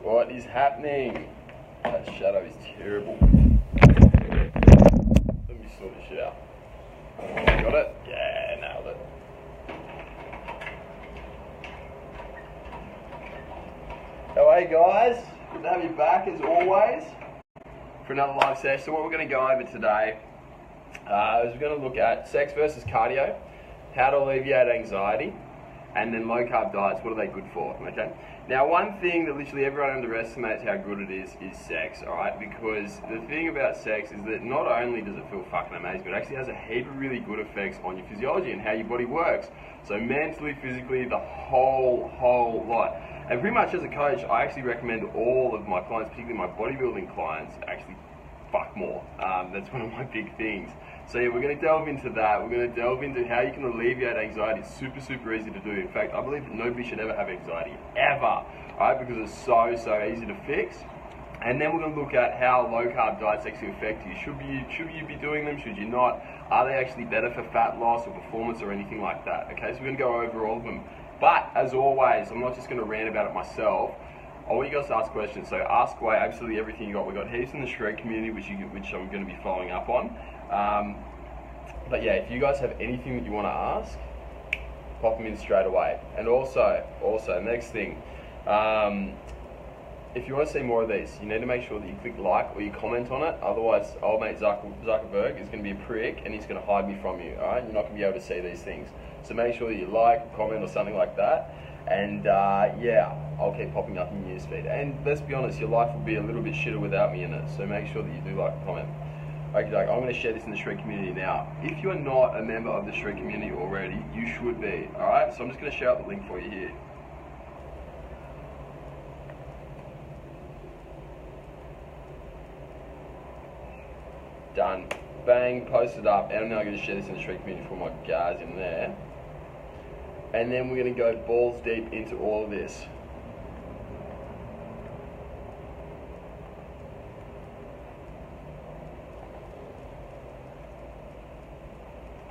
What is happening? That shadow is terrible. Let me sort this shit out. Got it? Yeah, nailed it. How are you guys? Good to have you back as always for another live session. So what we're going to go over today is we're going to look at sex versus cardio, how to alleviate anxiety, and then low carb diets, what are they good for, okay? Now one thing that literally everyone underestimates how good it is sex, alright? Because the thing about sex is that not only does it feel fucking amazing, but it actually has a heap of really good effects on your physiology and how your body works. So mentally, physically, the whole lot. And pretty much as a coach, I actually recommend all of my clients, particularly my bodybuilding clients, actually fuck more. That's one of my big things. So yeah, we're going to delve into that. We're going to delve into how you can alleviate anxiety. It's super easy to do. In fact, I believe that nobody should ever have anxiety, ever, right? Because it's so easy to fix. And then we're going to look at how low carb diets actually affect you. Should you be doing them? Should you not? Are they actually better for fat loss or performance or anything like that? Okay, so we're going to go over all of them. But as always, I'm not just going to rant about it myself. I want you guys to ask questions. So ask away absolutely everything you got. We've got heaps in the Shred community, which I'm going to be following up on. But yeah, if you guys have anything that you want to ask, pop them in straight away. And also, next thing, if you want to see more of these, you need to make sure that you click like or you comment on it. Otherwise, old mate Zuckerberg is going to be a prick and he's going to hide me from you. All right, you're not going to be able to see these things. So make sure that you like, comment, or something like that. And yeah, I'll keep popping up in your newsfeed. And let's be honest, your life will be a little bit shitter without me in it. So make sure that you do like and comment. Okay, I'm going to share this in the Shred community now. If you are not a member of the Shred community already, you should be. Alright, so I'm just going to share out the link for you here. Done. Bang, posted up. And I'm now going to share this in the Shred community for my guys in there. And then we're going to go balls deep into all of this.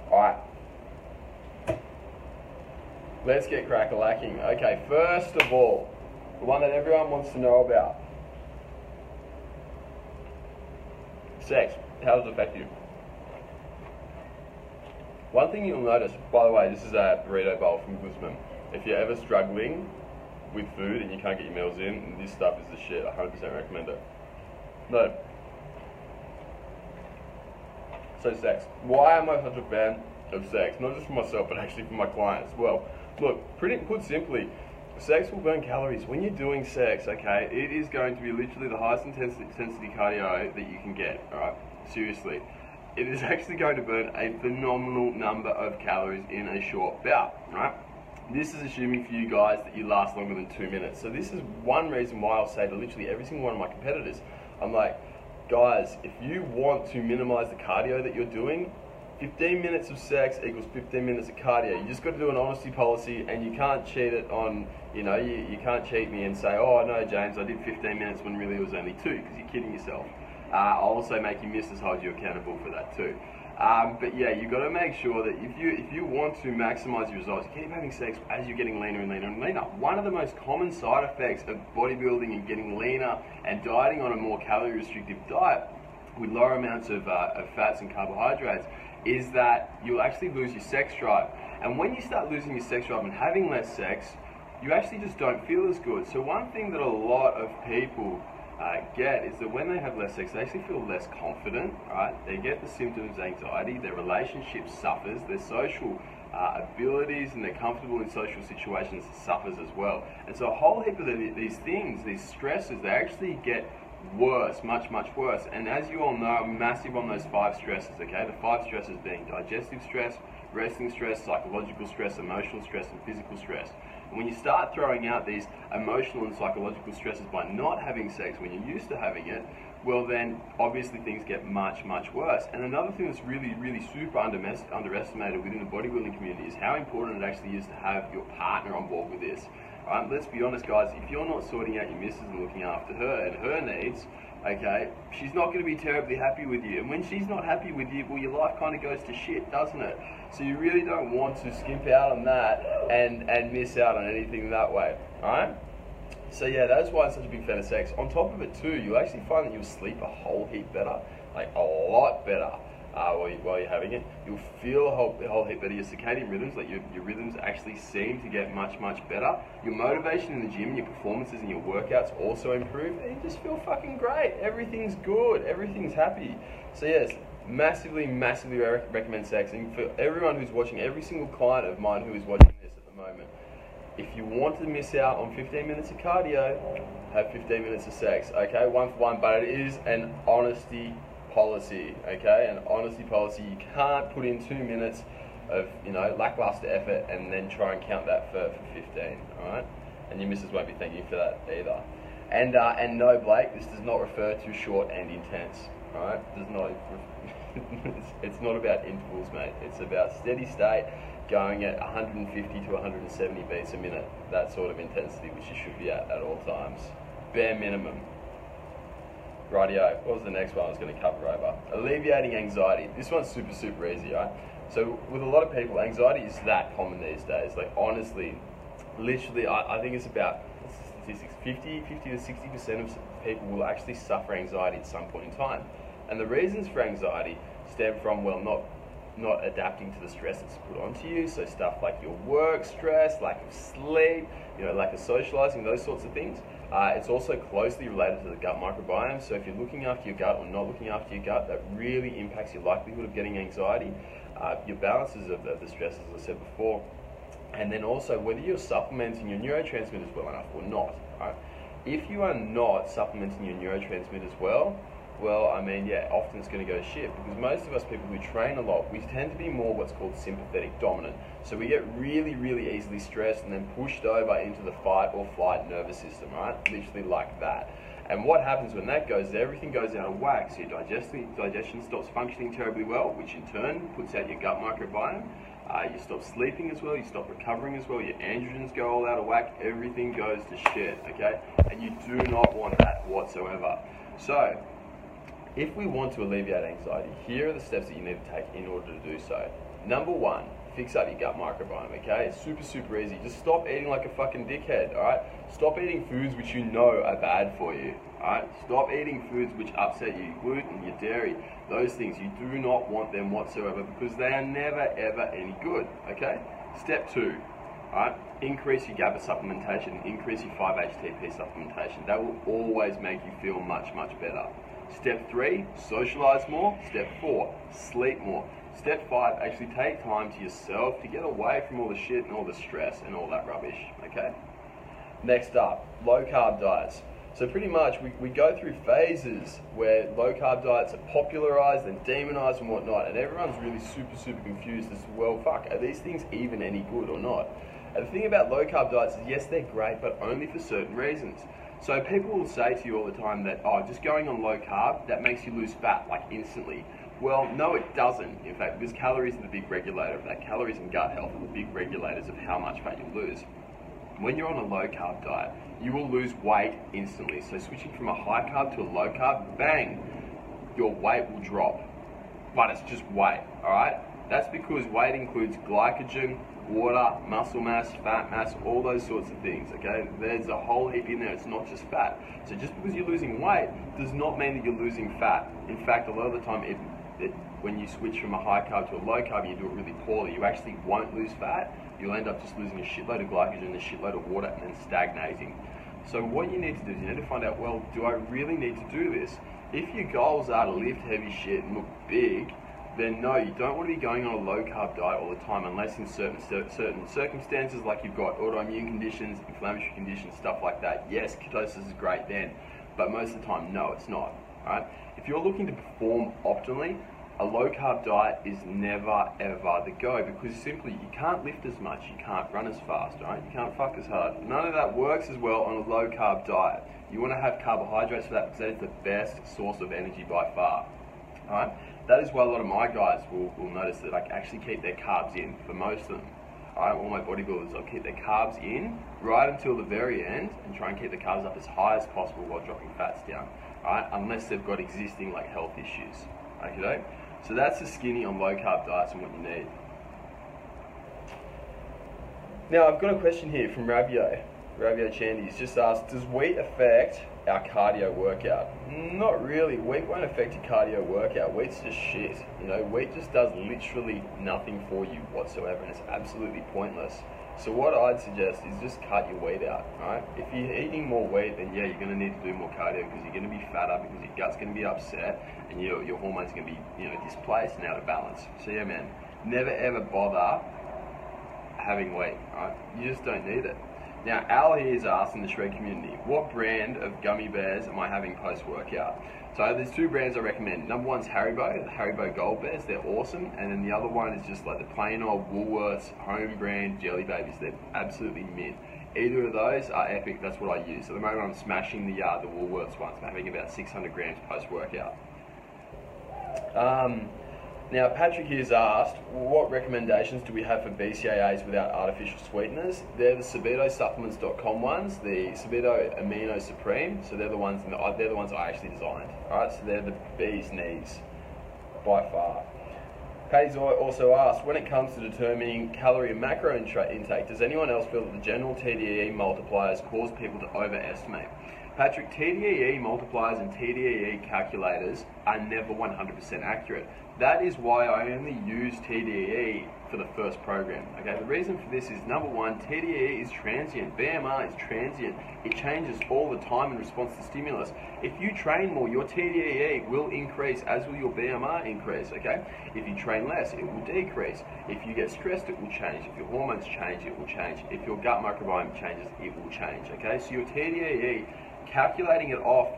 Alright, let's get crack-a-lacking. Okay, first of all, the one that everyone wants to know about. Sex, how does it affect you? One thing you'll notice, by the way, this is a burrito bowl from Guzman. If you're ever struggling with food and you can't get your meals in, this stuff is the shit. I 100% recommend it. No. So sex. Why am I such a fan of sex? Not just for myself, but actually for my clients. Well, look, put simply, sex will burn calories. When you're doing sex, okay, it is going to be literally the highest intensity cardio that you can get, alright? Seriously. It is actually going to burn a phenomenal number of calories in a short bout, right? This is assuming for you guys that you last longer than 2 minutes. So this is one reason why I'll say to literally every single one of my competitors, I'm like, guys, if you want to minimize the cardio that you're doing, 15 minutes of sex equals 15 minutes of cardio. You just got to do an honesty policy, and you can't cheat it on, you know, you can't cheat me and say, oh no James, I did 15 minutes when really it was only 2, because you're kidding yourself. I'll also make your missus hold you accountable for that too. But yeah, you got to make sure that if you want to maximize your results, you keep having sex as you're getting leaner and leaner and leaner. One of the most common side effects of bodybuilding and getting leaner and dieting on a more calorie restrictive diet with lower amounts of fats and carbohydrates is that you'll actually lose your sex drive. And when you start losing your sex drive and having less sex, you actually just don't feel as good. So one thing that a lot of people get is that when they have less sex, they actually feel less confident, right? They get the symptoms of anxiety, their relationship suffers, their social abilities and their comfortable in social situations suffers as well. And so a whole heap of these things, these stresses, they actually get worse, much worse. And as you all know, I'm massive on those 5 stresses, okay? The 5 stresses being digestive stress, resting stress, psychological stress, emotional stress, and physical stress. And when you start throwing out these emotional and psychological stresses by not having sex when you're used to having it, well then obviously things get much worse. And another thing that's really super underestimated within the bodybuilding community is how important it actually is to have your partner on board with this. Let's be honest guys, if you're not sorting out your missus and looking after her and her needs, okay, she's not going to be terribly happy with you. And when she's not happy with you, well, your life kind of goes to shit, doesn't it? So you really don't want to skimp out on that and miss out on anything that way, alright? So yeah, that's why I'm such a big fan of sex. On top of it too, you'll actually find that you'll sleep a whole heap better, like a lot better while you're having it. You'll feel a whole heap better. Your circadian rhythms, like your rhythms actually seem to get much better. Your motivation in the gym, your performances and your workouts also improve, and you just feel fucking great. Everything's good, everything's happy. So yes, massively recommend sex. And for everyone who's watching, every single client of mine who is watching this at the moment, if you want to miss out on 15 minutes of cardio, have 15 minutes of sex, okay? 1 for 1, but it is an honesty policy, okay? An honesty policy. You can't put in 2 minutes of, lackluster effort and then try and count that for 15, all right? And your missus won't be thanking you for that either. And no, Blake, this does not refer to short and intense, all right? Does not. It's not about intervals, mate. It's about steady state, going at 150 to 170 beats a minute, that sort of intensity, which you should be at all times. Bare minimum. Rightio, what was the next one I was going to cover over? Alleviating anxiety. This one's super easy, right? So with a lot of people, anxiety is that common these days. Like honestly, literally, I think it's about statistics, 50 to 60% of people will actually suffer anxiety at some point in time. And the reasons for anxiety stem from, well, not adapting to the stress that's put onto you. So stuff like your work stress, lack of sleep, lack of socializing, those sorts of things. It's also closely related to the gut microbiome. So if you're looking after your gut or not looking after your gut, that really impacts your likelihood of getting anxiety. Your balances of the stress, as I said before. And then also whether you're supplementing your neurotransmitters well enough or not. Right? If you are not supplementing your neurotransmitters well, often it's going to go to shit, because most of us people who train a lot, we tend to be more what's called sympathetic dominant. So we get really easily stressed and then pushed over into the fight or flight nervous system, right? Literally like that. And what happens when that goes, everything goes out of whack. So your digestion stops functioning terribly well, which in turn puts out your gut microbiome. You stop sleeping as well, you stop recovering as well, your androgens go all out of whack, everything goes to shit, okay? And you do not want that whatsoever. So, if we want to alleviate anxiety, here are the steps that you need to take in order to do so. Number 1, fix up your gut microbiome, okay? It's super easy. Just stop eating like a fucking dickhead, alright? Stop eating foods which you know are bad for you, alright? Stop eating foods which upset you, gluten, your dairy, those things. You do not want them whatsoever, because they are never ever any good, okay? Step 2, alright? Increase your GABA supplementation, increase your 5-HTP supplementation. That will always make you feel much better. Step 3, socialize more. Step 4, sleep more. Step 5, actually take time to yourself to get away from all the shit and all the stress and all that rubbish, okay? Next up, low carb diets. So pretty much we go through phases where low carb diets are popularized and demonized and whatnot, and everyone's really super confused as to, well, fuck, are these things even any good or not? And the thing about low carb diets is, yes, they're great, but only for certain reasons. So people will say to you all the time that, just going on low carb, that makes you lose fat, like instantly. Well, no, it doesn't, in fact, because calories are the big regulator of that. Calories and gut health are the big regulators of how much fat you lose. When you're on a low carb diet, you will lose weight instantly. So switching from a high carb to a low carb, bang, your weight will drop. But it's just weight, alright? That's because weight includes glycogen, water, muscle mass, fat mass, all those sorts of things, okay? There's a whole heap in there, it's not just fat. So just because you're losing weight does not mean that you're losing fat. In fact, a lot of the time, when you switch from a high carb to a low carb, you do it really poorly. You actually won't lose fat, you'll end up just losing a shitload of glycogen, a shitload of water, and then stagnating. So what you need to do is you need to find out, well, do I really need to do this? If your goals are to lift heavy shit and look big, then no, you don't want to be going on a low carb diet all the time, unless in certain circumstances, like you've got autoimmune conditions, inflammatory conditions, stuff like that. Yes, ketosis is great then, but most of the time, no, it's not. Right? If you're looking to perform optimally, a low carb diet is never ever the go, because simply you can't lift as much, you can't run as fast, right? You can't fuck as hard. None of that works as well on a low carb diet. You want to have carbohydrates for that, because that is the best source of energy by far. Alright? That is why a lot of my guys will notice that I actually keep their carbs in for most of them. Alright, all my bodybuilders, I'll keep their carbs in right until the very end and try and keep the carbs up as high as possible while dropping fats down. Alright, unless they've got existing like health issues. Okay, so that's the skinny on low carb diets and what you need. Now I've got a question here from Rabio. Ravio Chandy's just asked, does wheat affect our cardio workout? Not really. Wheat won't affect your cardio workout. Wheat's just shit. You know, wheat just does literally nothing for you whatsoever, and it's absolutely pointless. So what I'd suggest is just cut your wheat out, right? If you're eating more wheat, then yeah, you're going to need to do more cardio because you're going to be fatter, because your gut's going to be upset, and your hormones are going to be, you know, displaced and out of balance. So yeah, man, never ever bother having wheat, right? You just don't need it. Now, Al here is asked in the Shred community, what brand of gummy bears am I having post-workout? So there's two brands I recommend. Number one's Haribo, the Haribo Gold Bears. They're awesome. And then the other one is just like the plain old Woolworths home brand Jelly Babies. They're absolutely mint. Either of those are epic. That's what I use. So at the moment I'm smashing the Woolworths ones. I'm having about 600 grams post-workout. Now, Patrick here's asked, what recommendations do we have for BCAAs without artificial sweeteners? They're the SubitoSupplements.com ones, the Subito Amino Supreme. So they're the ones I actually designed. All right, so they're the bee's knees by far. Patty's also asked, when it comes to determining calorie and macro intake, does anyone else feel that the general TDEE multipliers cause people to overestimate? Patrick, TDEE multipliers and TDEE calculators are never 100% accurate. That is why I only use TDEE for the first program. Okay, the reason for this is, number one, TDEE is transient. BMR is transient. It changes all the time in response to stimulus. If you train more, your TDEE will increase, as will your BMR increase, okay? If you train less, it will decrease. If you get stressed, it will change. If your hormones change, it will change. If your gut microbiome changes, it will change, okay? So your TDEE, calculating it off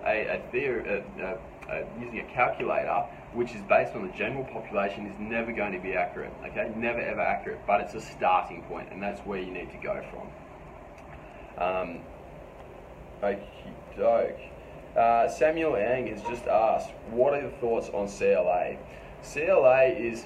using a calculator, which is based on the general population, is never going to be accurate, okay? Never ever accurate, but it's a starting point, and that's where you need to go from. Okey-doke. Samuel Ang has just asked, what are your thoughts on CLA? CLA is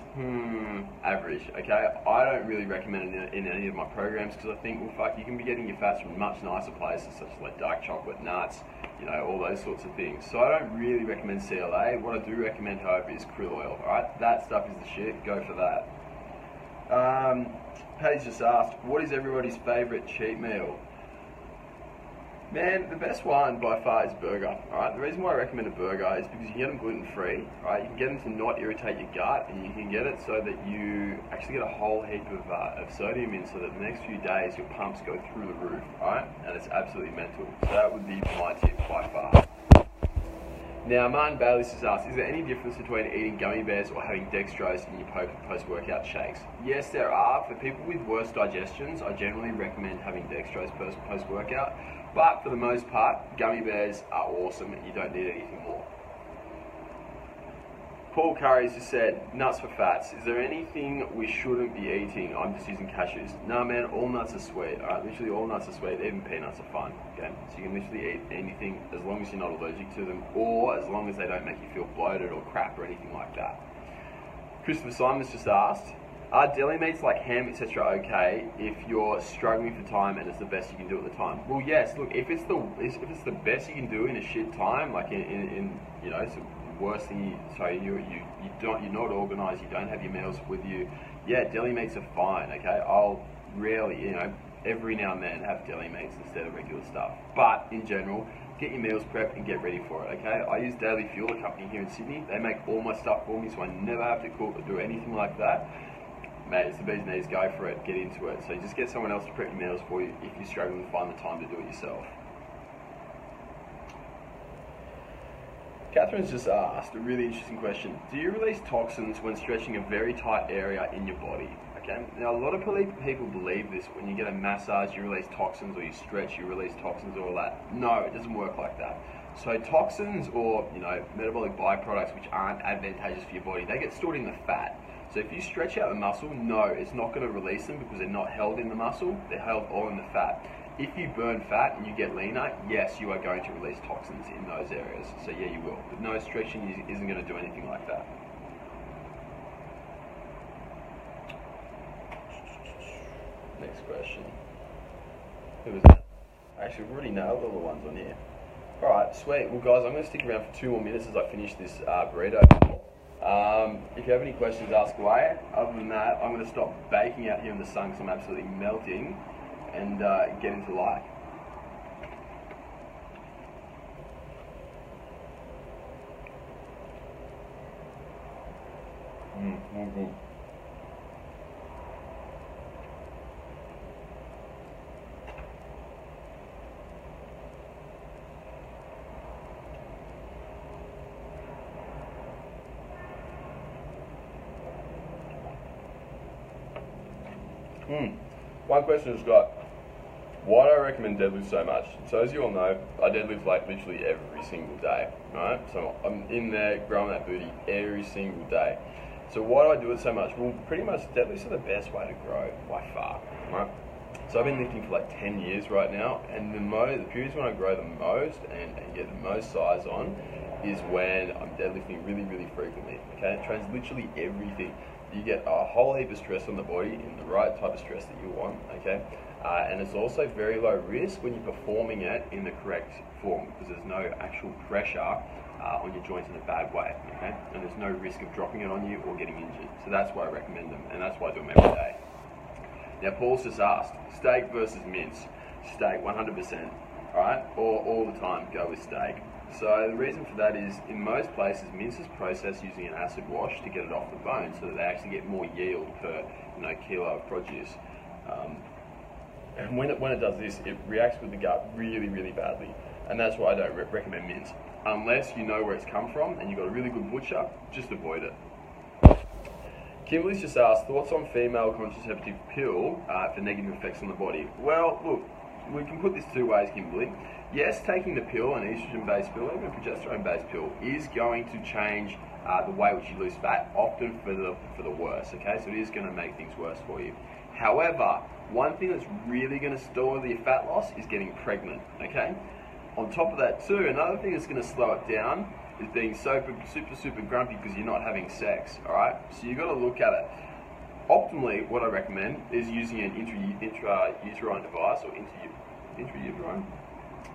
average, okay? I don't really recommend it in any of my programs because I think, well, fuck, you can be getting your fats from much nicer places such as like dark chocolate, nuts, you know, all those sorts of things. So I don't really recommend CLA. What I do recommend, however, is krill oil, alright? That stuff is the shit. Go for that. Patty's just asked, what is everybody's favourite cheat meal? Man, the best one by far is burger, alright? The reason why I recommend a burger is because you can get them gluten-free, right? You can get them to not irritate your gut, and you can get it so that you actually get a whole heap of sodium in, so that the next few days your pumps go through the roof, alright? And it's absolutely mental. So that would be my tip by far. Now, Martin Bailey has asked, is there any difference between eating gummy bears or having dextrose in your post-workout shakes? Yes, there are. For people with worse digestions, I generally recommend having dextrose post-workout. But for the most part, gummy bears are awesome and you don't need anything more. Paul Curry's just said, nuts for fats. Is there anything we shouldn't be eating? I'm just using cashews. No, man, all nuts are sweet. Alright, literally all nuts are sweet. Even peanuts are fun. Okay, so you can literally eat anything as long as you're not allergic to them, or as long as they don't make you feel bloated or crap or anything like that. Christopher Simons just asked, are deli meats like ham, etc. okay if you're struggling for time and it's the best you can do at the time? Well, yes. Look, if it's the best you can do in a shit time, like in you know, it's the worst thing. You're not organised. You don't have your meals with you. Yeah, deli meats are fine. Okay, I'll rarely, you know, every now and then have deli meats instead of regular stuff. But in general, get your meals prepped and get ready for it, okay? I use Daily Fuel, a company here in Sydney. They make all my stuff for me, so I never have to cook or do anything like that. Mate, it's the bee's knees, go for it, get into it. So just get someone else to prep your meals for you if you're struggling to find the time to do it yourself. Catherine's just asked a really interesting question. Do you release toxins when stretching a very tight area in your body? Okay. Now, a lot of people believe this. When you get a massage, you release toxins, or you stretch, you release toxins, or all that. No, it doesn't work like that. So toxins, or you know, metabolic byproducts which aren't advantageous for your body, they get stored in the fat. So if you stretch out the muscle, no, it's not going to release them because they're not held in the muscle. They're held all in the fat. If you burn fat and you get leaner, yes, you are going to release toxins in those areas. So yeah, you will. But no, stretching isn't going to do anything like that. Next question. Who was that? Actually, we've already nailed all the ones on here. Alright, sweet. Well guys, I'm going to stick around for 2 more minutes as I finish this burrito. If you have any questions, ask away. Other than that, I'm going to stop baking out here in the sun because I'm absolutely melting and get into life. Mm-hmm. One question is, Scott, why do I recommend deadlift so much? So as you all know, I deadlift like literally every single day, right? So I'm in there growing that booty every single day. So why do I do it so much? Well, pretty much deadlifts are the best way to grow by far, right? So I've been lifting for like 10 years right now, and the periods when I grow the most and get the most size on is when I'm deadlifting really, really frequently, okay? It trains literally everything. You get a whole heap of stress on the body in the right type of stress that you want, okay? And it's also very low risk when you're performing it in the correct form, because there's no actual pressure on your joints in a bad way, okay? And there's no risk of dropping it on you or getting injured. So that's why I recommend them, and that's why I do them every day. Now, Paul's just asked, steak versus mince. Steak, 100%, all right? Or all the time, go with steak. So the reason for that is, in most places, mince is processed using an acid wash to get it off the bone, so that they actually get more yield per kilo of produce. And when it does this, it reacts with the gut really, really badly. And that's why I don't recommend mince. Unless you know where it's come from and you've got a really good butcher, just avoid it. Kimberly's just asked, thoughts on female contraceptive pill for negative effects on the body? Well, look, we can put this two ways, Kimberly. Yes, taking the pill, an estrogen-based pill, even a progesterone-based pill, is going to change the way in which you lose fat, often for the worse, okay? So it is going to make things worse for you. However, one thing that's really going to stall the fat loss is getting pregnant, okay? On top of that too, another thing that's going to slow it down is being super grumpy because you're not having sex, alright? So you've got to look at it. Optimally, what I recommend is using an intrauterine device, or intrauterine?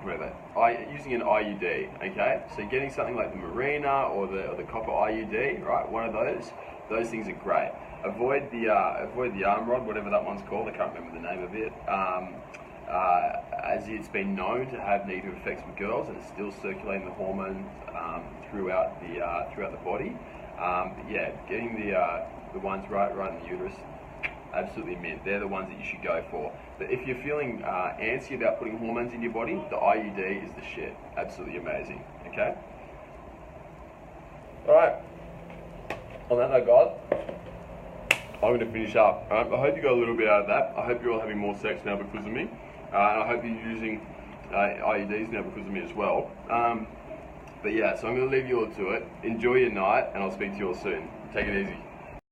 Whatever. Using an IUD, okay? So getting something like the Marina or the copper IUD, right? One of those things are great. Avoid the arm rod, whatever that one's called. I can't remember the name of it. As it's been known to have negative effects with girls, and it's still circulating the hormone throughout the body. But yeah, getting the ones right in the uterus, absolutely mint. They're the ones that you should go for. But if you're feeling antsy about putting hormones in your body, the IUD is the shit. Absolutely amazing. Okay. All right. On that note, guys, I'm going to finish up. I hope you got a little bit out of that. I hope you're all having more sex now because of me. And I hope you're using IUDs now because of me as well. But yeah, so I'm going to leave you all to it. Enjoy your night, and I'll speak to you all soon. Take it easy.